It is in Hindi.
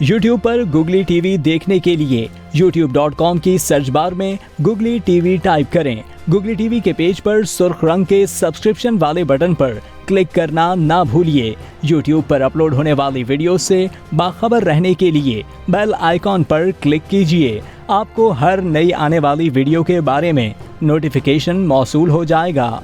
YouTube पर गुगली टीवी देखने के लिए youtube.com की सर्च बार में गुगली टीवी टाइप करें। गुगली टीवी के पेज पर सुर्ख रंग के सब्सक्रिप्शन वाले बटन पर क्लिक करना ना भूलिए। YouTube पर अपलोड होने वाली वीडियो से बाखबर रहने के लिए बेल आइकॉन पर क्लिक कीजिए। आपको हर नई आने वाली वीडियो के बारे में नोटिफिकेशन मौसूल हो जाएगा।